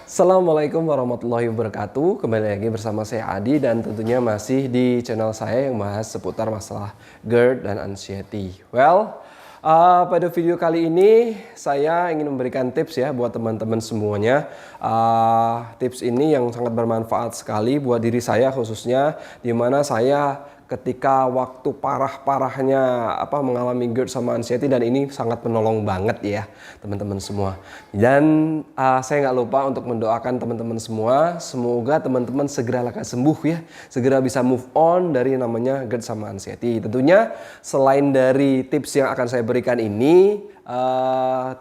Assalamualaikum warahmatullahi wabarakatuh. Kembali lagi bersama saya Adi dan tentunya masih di channel saya yang bahas seputar masalah GERD dan anxiety. Pada video kali ini saya ingin memberikan tips ya buat teman-teman semuanya. Tips ini yang sangat bermanfaat sekali buat diri saya khususnya, di mana saya ketika waktu parah-parahnya mengalami GERD sama anxiety, dan ini sangat menolong banget ya teman-teman semua. Dan saya nggak lupa untuk mendoakan teman-teman semua, semoga teman-teman segera lekas sembuh ya, segera bisa move on dari namanya GERD sama anxiety. Tentunya selain dari tips yang akan saya berikan ini,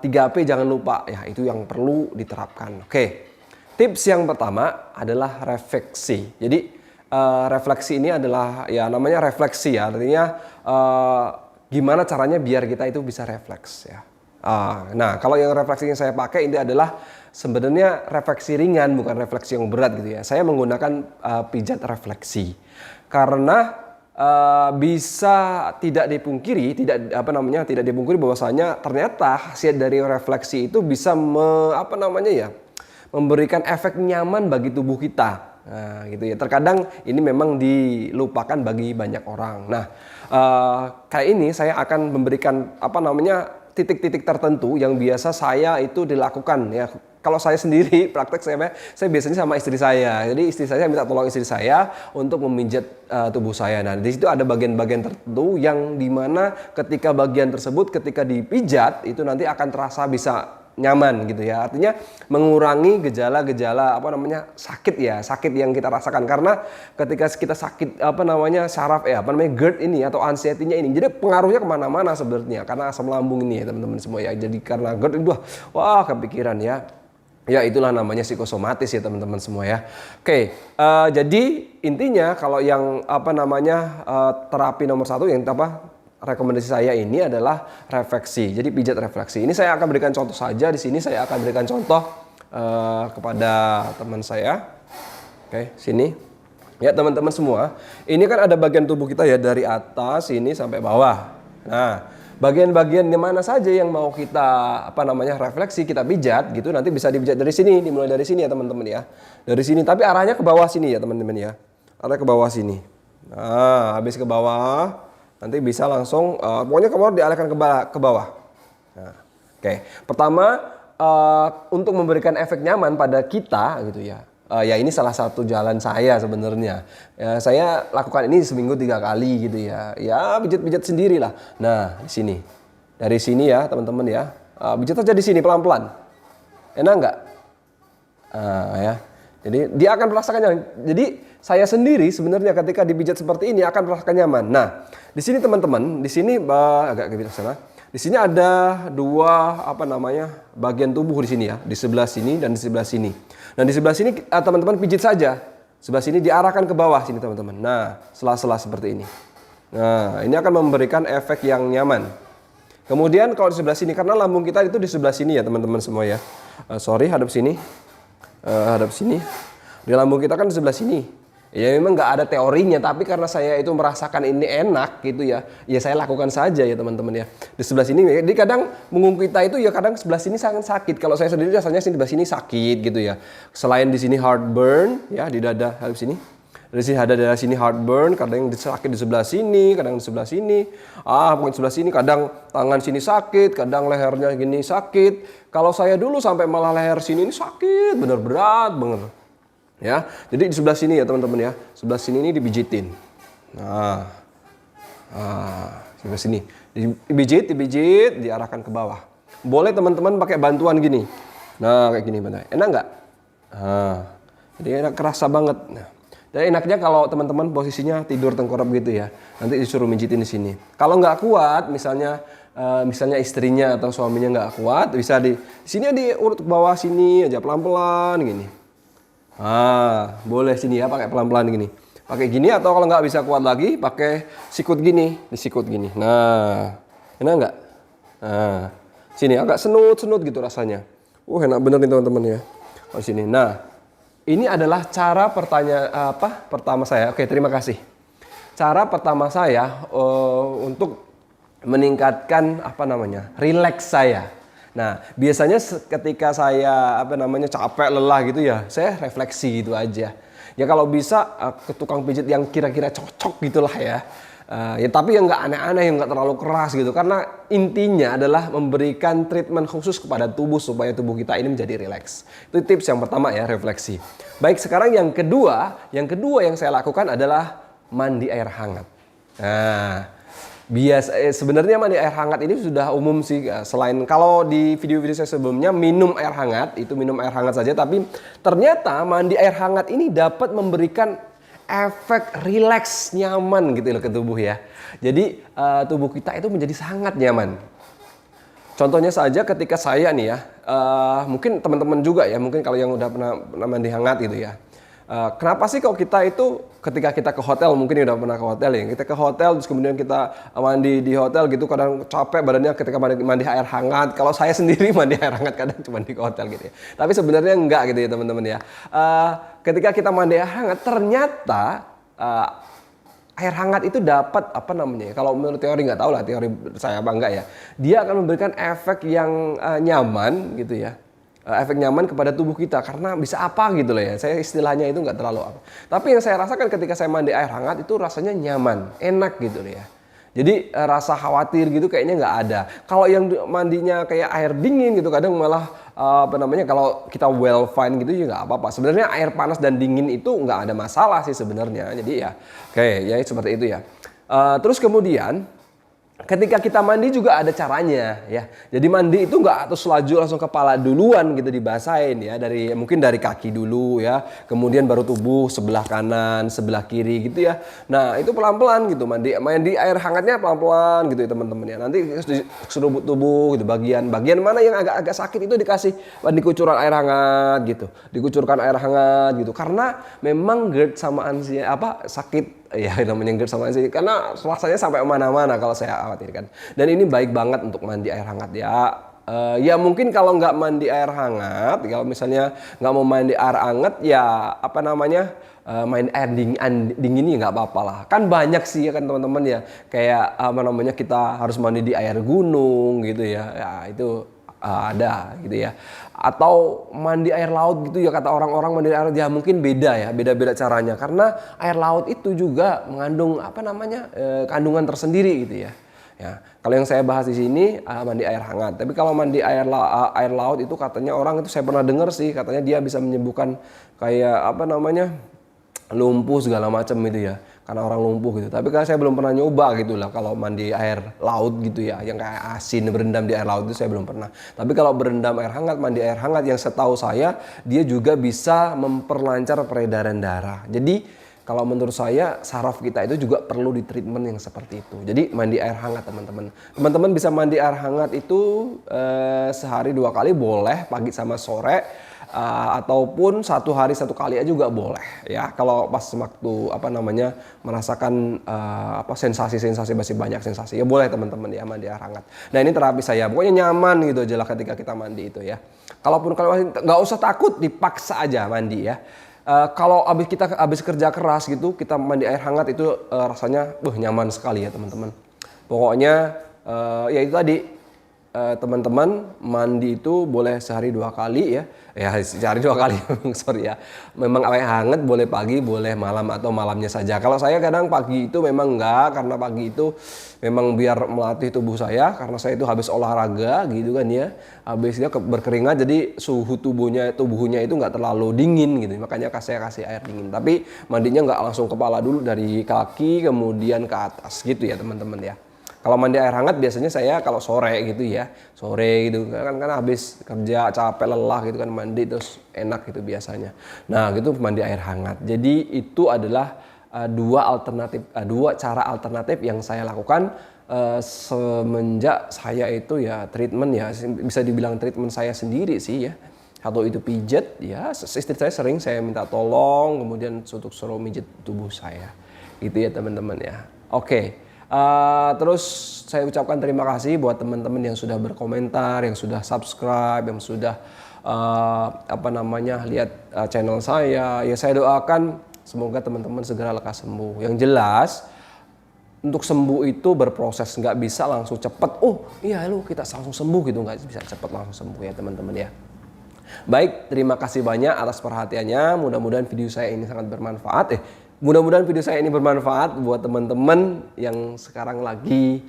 3P jangan lupa ya, itu yang perlu diterapkan. Oke, tips yang pertama adalah refleksi. Jadi refleksi ini adalah ya namanya refleksi ya, artinya gimana caranya biar kita itu bisa refleks ya. Nah, kalau yang refleksi yang saya pakai ini adalah sebenarnya refleksi ringan, bukan refleksi yang berat gitu ya. Saya menggunakan pijat refleksi karena bisa tidak dipungkiri, tidak dipungkiri bahwasanya ternyata hasil dari refleksi itu bisa memberikan efek nyaman bagi tubuh kita. Nah, gitu ya. Terkadang ini memang dilupakan bagi banyak orang. Nah, kayak ini saya akan memberikan titik-titik tertentu yang biasa saya itu dilakukan ya. Kalau saya sendiri praktek saya biasanya sama istri saya. Jadi istri saya minta tolong istri saya untuk memijat tubuh saya. Nah, di situ ada bagian-bagian tertentu yang dimana ketika bagian tersebut ketika dipijat itu nanti akan terasa bisa nyaman gitu ya, artinya mengurangi gejala-gejala sakit yang kita rasakan. Karena ketika kita sakit GERD ini atau anxiety-nya ini, jadi pengaruhnya kemana-mana sebenarnya karena asam lambung ini ya teman-teman semua ya. Jadi karena GERD itu kepikiran ya. Ya itulah namanya psikosomatis ya teman-teman semua ya. Oke, jadi intinya kalau yang terapi nomor 1 yang rekomendasi saya ini adalah refleksi. Jadi pijat refleksi. Ini saya akan berikan contoh saja di sini. Saya akan berikan contoh kepada teman saya. Oke, sini. Ya teman-teman semua. Ini kan ada bagian tubuh kita ya dari atas ini sampai bawah. Nah, bagian-bagian di mana saja yang mau kita refleksi, kita pijat gitu, nanti bisa dipijat dari sini, dimulai dari sini ya teman-teman ya. Dari sini, tapi arahnya ke bawah sini ya teman-teman ya. Arahnya ke bawah sini. Nah, habis ke bawah nanti bisa langsung pokoknya kamu dialihkan ke bawah. Nah, oke. Pertama untuk memberikan efek nyaman pada kita gitu ya. Ya ini salah satu jalan saya sebenarnya. Ya, saya lakukan ini seminggu 3 kali gitu ya. Ya pijat-pijat sendirilah. Nah, di sini. Dari sini ya, teman-teman ya. Pijat aja di sini pelan-pelan. Enak nggak? Ya. Jadi dia akan merasakan nyaman. Jadi saya sendiri sebenarnya ketika dipijat seperti ini akan merasakan nyaman. Nah, di sini teman-teman, di sini agak ke sana. Di sini ada dua bagian tubuh di sini ya, di sebelah sini dan di sebelah sini. Nah, di sebelah sini teman-teman pijit saja. Sebelah sini diarahkan ke bawah sini teman-teman. Nah, sela-sela seperti ini. Nah, ini akan memberikan efek yang nyaman. Kemudian kalau di sebelah sini, karena lambung kita itu di sebelah sini ya teman-teman semua ya. Hadap sini. Hadap sini. Di lambung kita kan di sebelah sini. Ya memang nggak ada teorinya, tapi karena saya itu merasakan ini enak gitu ya. Ya saya lakukan saja ya teman-teman ya. Di sebelah sini, jadi kadang punggung kita itu ya kadang sebelah sini sangat sakit. Kalau saya sendiri rasanya sebelah sini sakit gitu ya. Selain di sini heartburn ya di dada hadap sini. Dari sini ada daerah sini heartburn, kadang sakit di sebelah sini, kadang di sebelah sini. Pokoknya sebelah sini, kadang tangan sini sakit, kadang lehernya gini sakit. Kalau saya dulu sampai malah leher sini ini sakit, bener berat bener. Ya, jadi di sebelah sini ya teman-teman ya, sebelah sini ini dipijitin. Sebelah sini dipijit, diarahkan ke bawah. Boleh teman-teman pakai bantuan gini. Nah, kayak gini benar. Enak nggak? Jadi enak, kerasa banget. Nah, dan enaknya kalau teman-teman posisinya tidur tengkurap gitu ya, nanti disuruh mijitin di sini. Kalau nggak kuat, misalnya istrinya atau suaminya nggak kuat, bisa di sini diurut ke bawah sini aja pelan-pelan gini. Boleh sini ya pakai pelan-pelan gini. Pakai gini, atau kalau nggak bisa kuat lagi pakai sikut gini, disikut gini. Nah, enak nggak? Nah, sini agak senut-senut gitu rasanya. Enak bener nih teman-teman ya. Di sini. Nah, ini adalah cara pertama saya. Oke, terima kasih. Cara pertama saya untuk meningkatkan rileks saya. Nah, biasanya ketika saya capek, lelah gitu ya, saya refleksi gitu aja. Ya kalau bisa ke tukang pijit yang kira-kira cocok gitulah ya. Ya tapi yang nggak aneh-aneh, yang nggak terlalu keras gitu. Karena intinya adalah memberikan treatment khusus kepada tubuh supaya tubuh kita ini menjadi rileks. Itu tips yang pertama ya, refleksi. Baik, sekarang yang kedua yang saya lakukan adalah mandi air hangat. Nah, sebenarnya mandi air hangat ini sudah umum sih, selain kalau di video-video saya sebelumnya minum air hangat saja, tapi ternyata mandi air hangat ini dapat memberikan efek rileks, nyaman gitu loh ke tubuh ya. Jadi tubuh kita itu menjadi sangat nyaman. Contohnya saja ketika saya nih ya, mungkin teman-teman juga ya, mungkin kalau yang udah pernah mandi hangat gitu ya. Kenapa sih kalau kita itu ketika kita ke hotel, mungkin udah pernah ke hotel ya, kita ke hotel terus kemudian kita mandi di hotel gitu, kadang capek badannya ketika mandi air hangat. Kalau saya sendiri mandi air hangat kadang cuma di hotel gitu ya. Tapi sebenarnya enggak gitu ya teman-teman ya. Ketika kita mandi air hangat ternyata air hangat itu dapat kalau menurut teori, nggak tahu lah teori saya apa enggak ya, dia akan memberikan efek yang nyaman gitu ya. Efek nyaman kepada tubuh kita karena bisa apa gitu loh ya. Saya istilahnya itu nggak terlalu apa. Tapi yang saya rasakan ketika saya mandi air hangat itu rasanya nyaman, enak gitu loh ya. Jadi rasa khawatir gitu kayaknya nggak ada. Kalau yang mandinya kayak air dingin gitu kadang malah kalau kita well fine gitu ya nggak apa-apa. Sebenarnya air panas dan dingin itu nggak ada masalah sih sebenarnya. Jadi ya oke ya seperti itu ya. Terus kemudian ketika kita mandi juga ada caranya ya. Jadi mandi itu nggak terus laju langsung kepala duluan gitu dibasahin ya, mungkin dari kaki dulu ya, kemudian baru tubuh sebelah kanan, sebelah kiri gitu ya. Nah itu pelan-pelan gitu mandi air hangatnya pelan-pelan gitu ya teman-teman ya. Nanti seluruh tubuh gitu, bagian mana yang agak-agak sakit itu dikucurkan air hangat gitu, dikucurkan air hangat gitu. Karena memang GERD sama sakit ya namanya GERD sama sih, karena rasanya sampai mana-mana kalau saya khawatirkan. Dan ini baik banget untuk mandi air hangat ya. Ya mungkin kalau nggak mandi air hangat, kalau misalnya nggak mau mandi air hangat ya main air dingin ya nggak apa-apa lah. Kan banyak sih ya kan teman-teman ya, kayak kita harus mandi di air gunung gitu ya. Ya itu ada gitu ya, atau mandi air laut gitu ya, kata orang-orang mandi air laut ya mungkin beda-beda caranya karena air laut itu juga mengandung kandungan tersendiri gitu ya. Ya, kalau yang saya bahas di sini mandi air hangat, tapi kalau mandi air laut itu katanya orang itu saya pernah dengar sih, katanya dia bisa menyembuhkan kayak lumpuh segala macam gitu ya, karena orang lumpuh gitu. Tapi kalau saya belum pernah nyoba gitu lah kalau mandi air laut gitu ya, yang kayak asin berendam di air laut itu saya belum pernah. Tapi kalau berendam air hangat, mandi air hangat yang setahu saya dia juga bisa memperlancar peredaran darah. Jadi kalau menurut saya saraf kita itu juga perlu di treatment yang seperti itu. Jadi mandi air hangat teman-teman. Teman-teman bisa mandi air hangat itu sehari 2 kali boleh, pagi sama sore. Ataupun 1 hari 1 kali aja juga boleh ya, kalau pas waktu merasakan sensasi-sensasi, masih banyak sensasi ya boleh teman-teman ya mandi air hangat. Nah ini terapi saya, pokoknya nyaman gitu aja lah ketika kita mandi itu ya. Kalau nggak usah takut, dipaksa aja mandi ya. Kalau kita habis kerja keras gitu, kita mandi air hangat itu rasanya nyaman sekali ya teman-teman. Pokoknya ya itu tadi, teman-teman mandi itu boleh sehari 2 kali ya. Ya sehari 2 kali sorry ya. Memang air hangat boleh pagi, boleh malam atau malamnya saja. Kalau saya kadang pagi itu memang enggak, karena pagi itu memang biar melatih tubuh saya, karena saya itu habis olahraga gitu kan ya. Habisnya berkeringat, jadi suhu tubuhnya itu enggak terlalu dingin gitu. Makanya saya kasih air dingin. Tapi mandinya enggak langsung kepala dulu, dari kaki kemudian ke atas gitu ya teman-teman ya. Kalau mandi air hangat biasanya saya kalau sore gitu ya, sore gitu kan habis kerja capek lelah gitu kan, mandi terus enak gitu biasanya. Nah gitu mandi air hangat. Jadi itu adalah dua cara alternatif yang saya lakukan semenjak saya itu ya treatment ya, bisa dibilang treatment saya sendiri sih ya. Atau itu pijat ya, istri saya sering saya minta tolong, kemudian untuk suruh mijit tubuh saya gitu ya teman-teman ya. Oke. Terus saya ucapkan terima kasih buat teman-teman yang sudah berkomentar, yang sudah subscribe, yang sudah lihat channel saya. Ya saya doakan semoga teman-teman segera lekas sembuh. Yang jelas untuk sembuh itu berproses, nggak bisa langsung cepet. Oh iya lu kita langsung sembuh gitu, nggak bisa cepet langsung sembuh ya teman-teman ya. Baik, terima kasih banyak atas perhatiannya. Mudah-mudahan video saya ini sangat bermanfaat. Mudah-mudahan video saya ini bermanfaat buat teman-teman yang sekarang lagi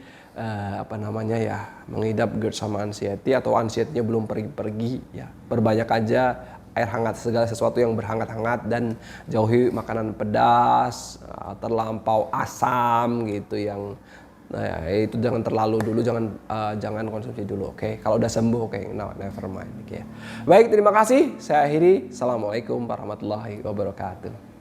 mengidap GERD sama anxiety atau anxiety-nya belum pergi-pergi ya. Perbanyak aja air hangat, segala sesuatu yang berhangat-hangat, dan jauhi makanan pedas, terlampau asam gitu yang itu jangan terlalu dulu, jangan konsumsi dulu, oke? Kalau udah sembuh, oke, no, never mind, oke. Baik, terima kasih. Saya akhiri. Assalamualaikum warahmatullahi wabarakatuh.